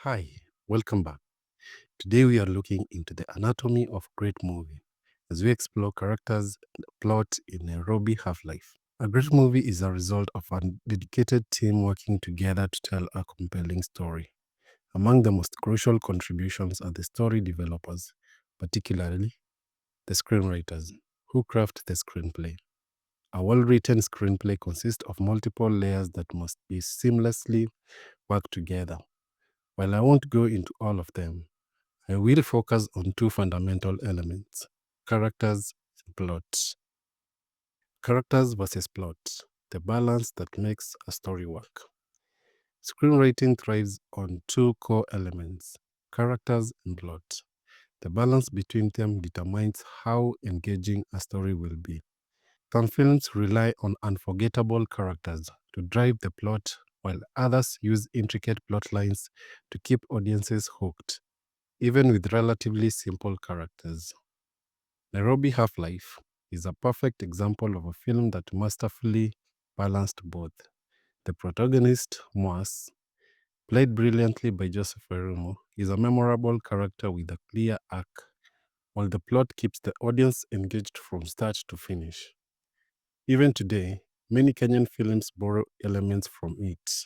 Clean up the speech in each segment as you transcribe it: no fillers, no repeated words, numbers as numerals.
Hi, welcome back. Today we are looking into the anatomy of great movie as we explore characters and plot in Nairobi Half Life. A great movie is a result of a dedicated team working together to tell a compelling story. Among the most crucial contributions are the story developers, particularly the screenwriters, who craft the screenplay. A well written screenplay consists of multiple layers that must be seamlessly work together. While I won't go into all of them, I will focus on two fundamental elements: characters and plot. Characters versus plot, the balance that makes a story work. Screenwriting thrives on two core elements: characters and plot. The balance between them determines how engaging a story will be. Some films rely on unforgettable characters to drive the plot, while others use intricate plot lines to keep audiences hooked, even with relatively simple characters. Nairobi Half Life is a perfect example of a film that masterfully balanced both. The protagonist, Moas, played brilliantly by Joseph Verumo, is a memorable character with a clear arc, while the plot keeps the audience engaged from start to finish. Even today, many Kenyan films borrow elements from it.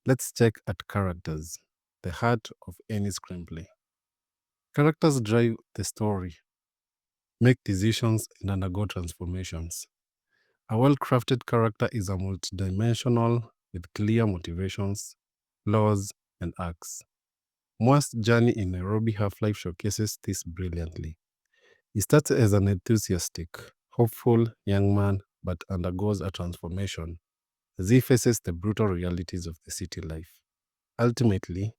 Let's check at characters, the heart of any screenplay. Characters drive the story, make decisions, and undergo transformations. A well crafted character is a multidimensional with clear motivations, flaws, and arcs. Moa's journey in Nairobi Half Life showcases this brilliantly. He starts as an enthusiastic, hopeful young man but undergoes a transformation as he faces the brutal realities of the city life. Ultimately,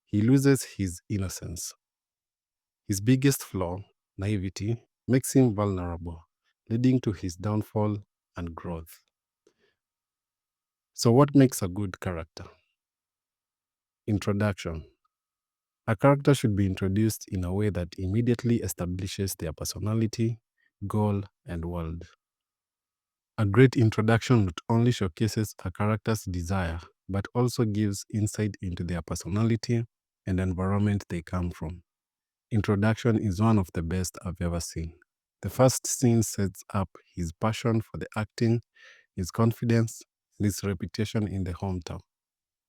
he loses his innocence. His biggest flaw, naivety, makes him vulnerable, leading to his downfall and growth. So, what makes a good character? Introduction. A character should be introduced in a way that immediately establishes their personality, goal, and world. A great introduction not only showcases a character's desire, but also gives insight into their personality and environment they come from. Introduction is one of the best I've ever seen. The first scene sets up his passion for the acting, his confidence, and his reputation in the hometown.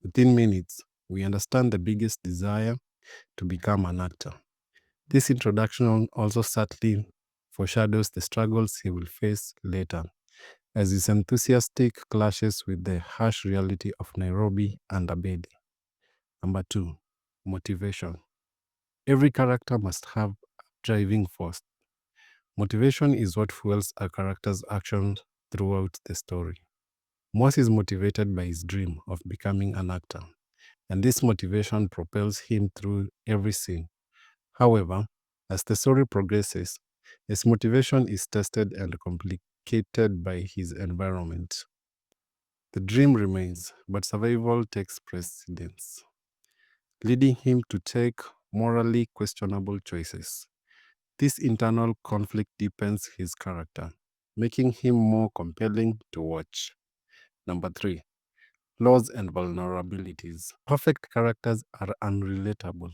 Within minutes, we understand the biggest desire to become an actor. This introduction also subtly foreshadows the struggles he will face later, as his enthusiastic clashes with the harsh reality of Nairobi and Abedi. Number two, motivation. Every character must have a driving force. Motivation is what fuels a character's actions throughout the story. Moss is motivated by his dream of becoming an actor, and this motivation propels him through every scene. However, as the story progresses, his motivation is tested and complicated by his environment. The dream remains, but survival takes precedence, leading him to take morally questionable choices. This internal conflict deepens his character, making him more compelling to watch. Number three, flaws and vulnerabilities. Perfect characters are unrelatable.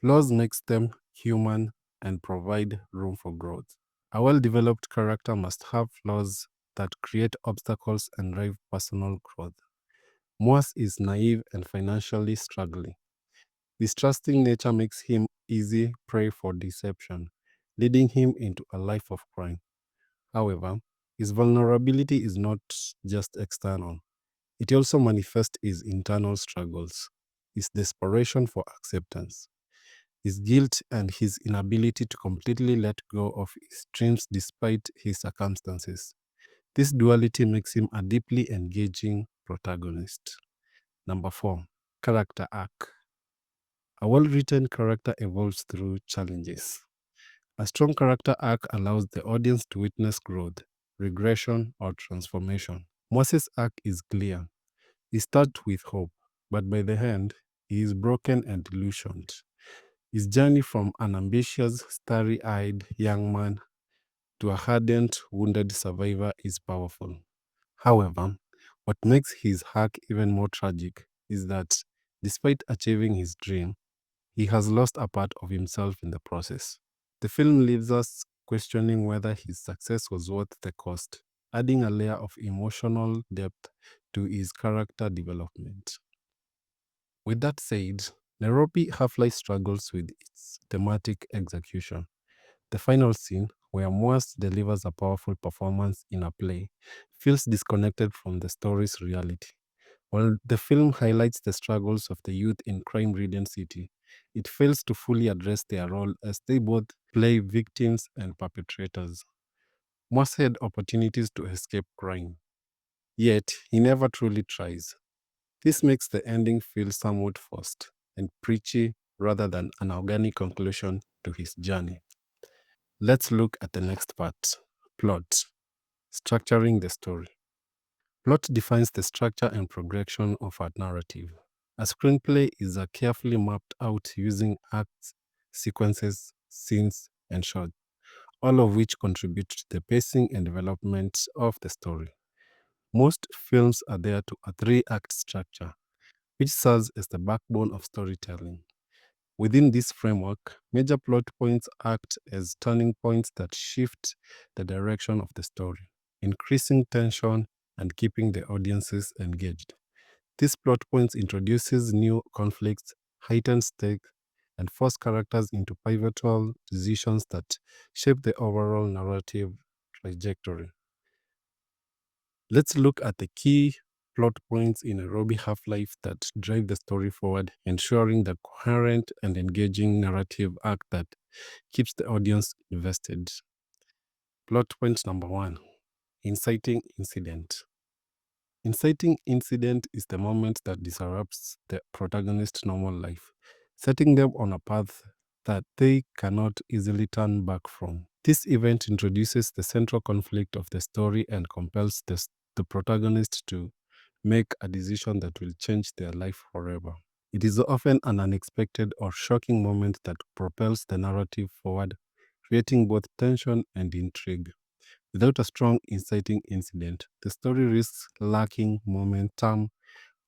Flaws makes them human and provide room for growth. A well-developed character must have flaws that create obstacles and drive personal growth. Moas is naive and financially struggling. His trusting nature makes him easy prey for deception, leading him into a life of crime. However, his vulnerability is not just external. It also manifests his internal struggles, his desperation for acceptance, his guilt, and his inability to completely let go of his dreams despite his circumstances. This duality makes him a deeply engaging protagonist. Number four, character arc. A well written character evolves through challenges. A strong character arc allows the audience to witness growth, regression, or transformation. Moses' arc is clear. He starts with hope, but by the end, he is broken and delusioned. His journey from an ambitious, starry eyed young man to a hardened, wounded survivor is powerful. However, what makes his arc even more tragic is that Despite achieving his dream, he has lost a part of himself in the process. The film leaves us questioning whether his success was worth the cost, adding a layer of emotional depth to his character development. With that said, Nairobi Half Life struggles with its thematic execution. The final scene, where Moas delivers a powerful performance in a play, feels disconnected from the story's reality. While the film highlights the struggles of the youth in crime ridden city, it fails to fully address their role as they both play victims and perpetrators. Moss had opportunities to escape crime, yet he never truly tries. This makes the ending feel somewhat forced and preachy rather than an organic conclusion to his journey. Let's look at the next part: plot, structuring the story. Plot defines the structure and progression of a narrative. A screenplay is a carefully mapped out using acts, sequences, scenes, and shots, all of which contribute to the pacing and development of the story. Most films adhere to a three-act structure, which serves as the backbone of storytelling. Within this framework, major plot points act as turning points that shift the direction of the story, increasing tension and keeping the audiences engaged. These plot points introduces new conflicts, heighten stakes, and force characters into pivotal decisions that shape the overall narrative trajectory. Let's look at the key plot points in Nairobi Half Life that drive the story forward, ensuring the coherent and engaging narrative arc that keeps the audience invested. Plot point number one: inciting incident. Inciting incident is the moment that disrupts the protagonist's normal life, setting them on a path that they cannot easily turn back from. This event introduces the central conflict of the story and compels the protagonist to make a decision that will change their life forever. It is often an unexpected or shocking moment that propels the narrative forward, creating both tension and intrigue. Without a strong inciting incident, the story risks lacking momentum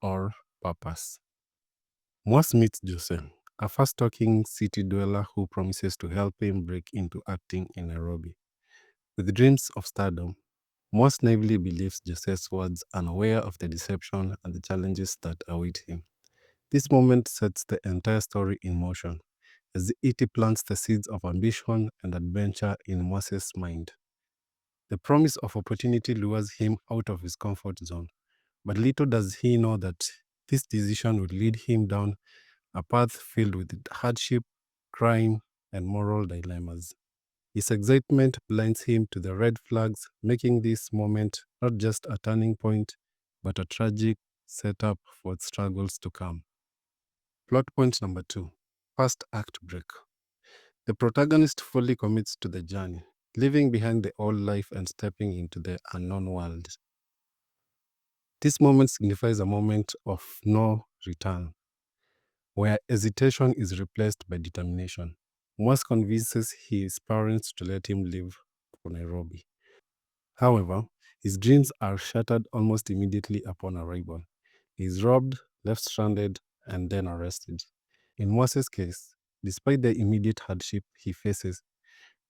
or purpose. Moss meets Jose, a fast talking city dweller who promises to help him break into acting in Nairobi. With dreams of stardom, Moss naively believes Jose's words, unaware of the deception and the challenges that await him. This moment sets the entire story in motion as it plants the seeds of ambition and adventure in Moss's mind. The promise of opportunity lures him out of his comfort zone, but little does he know that this decision would lead him down a path filled with hardship, crime, and moral dilemmas. His excitement blinds him to the red flags, making this moment not just a turning point, but a tragic setup for struggles to come. Plot point number two: first act break. The protagonist fully commits to the journey, leaving behind the old life and stepping into the unknown world. This moment signifies a moment of no return, where hesitation is replaced by determination. Moss convinces his parents to let him leave for Nairobi. However, his dreams are shattered almost immediately upon arrival. He is robbed, left stranded, and then arrested. In Moses' case, despite the immediate hardship he faces,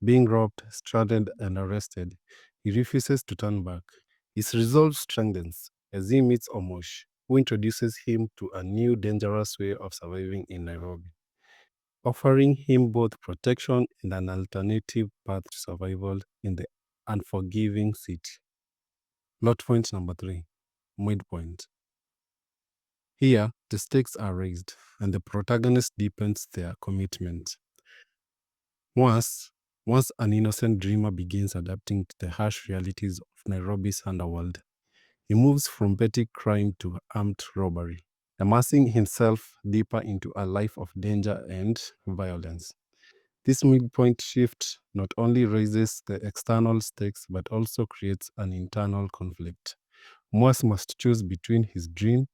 being robbed, stranded, and arrested, he refuses to turn back. His resolve strengthens as he meets Omosh, who introduces him to a new dangerous way of surviving in Nairobi, offering him both protection and an alternative path to survival in the unforgiving city. Plot point number three: midpoint. Here, the stakes are raised and the protagonist deepens their commitment. Once, once an innocent dreamer begins adapting to the harsh realities of Nairobi's underworld, he moves from petty crime to armed robbery, immersing himself deeper into a life of danger and violence. This midpoint shift not only raises the external stakes but also creates an internal conflict. Moas must choose between his dream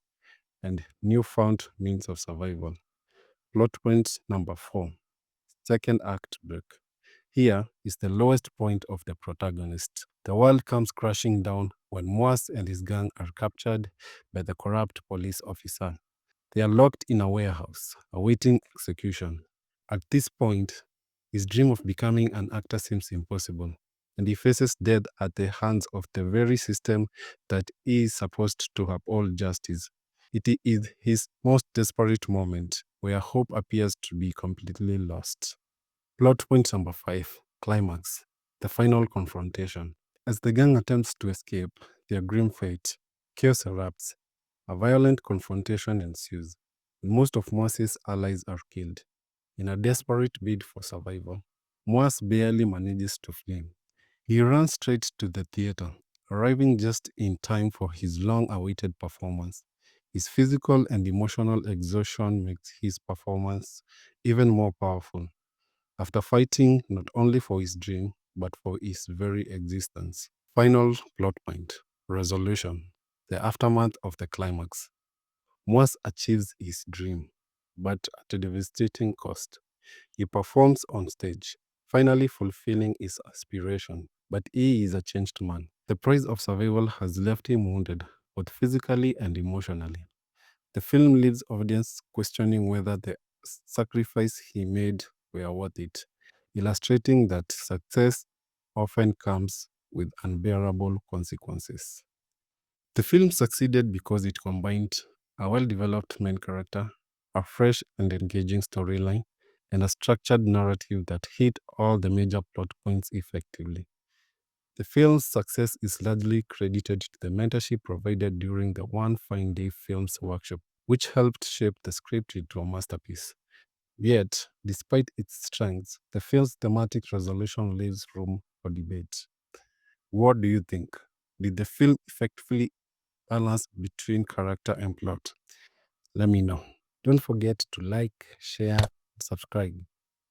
and newfound means of survival. Plot point number four: second act break. Here is the lowest point of the protagonist. The world comes crashing down when Moas and his gang are captured by the corrupt police officer. They are locked in a warehouse, awaiting execution. At this point, his dream of becoming an actor seems impossible, and he faces death at the hands of the very system that is supposed to uphold justice. It is his most desperate moment, where hope appears to be completely lost. Plot point number 5: Climax. The final confrontation. As the gang attempts to escape their grim fate, chaos erupts. A violent confrontation ensues. Most of Moa's allies are killed. In a desperate bid for survival, Moas barely manages to flee. He runs straight to the theater, arriving just in time for his long awaited performance. His physical and emotional exhaustion makes his performance even more powerful. After fighting not only for his dream, but for his very existence. Final plot point: resolution. The aftermath of the climax. Moas achieves his dream, but at a devastating cost. He performs on stage, finally fulfilling his aspiration, but he is a changed man. The price of survival has left him wounded, both physically and emotionally. The film leaves audience questioning whether the sacrifice he made were worth it, illustrating that success often comes with unbearable consequences. The film succeeded because it combined a well developed main character, a fresh and engaging storyline, and a structured narrative that hit all the major plot points effectively. The film's success is largely credited to the mentorship provided during the One Fine Day Films workshop, which helped shape the script into a masterpiece. Yet, despite its strengths, the film's thematic resolution leaves room for debate. What do you think? Did the film effectively balance between character and plot? Let me know. Don't forget to like, share, subscribe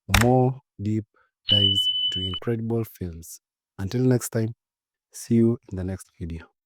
for more deep dives into incredible films. Until next time, see you in the next video.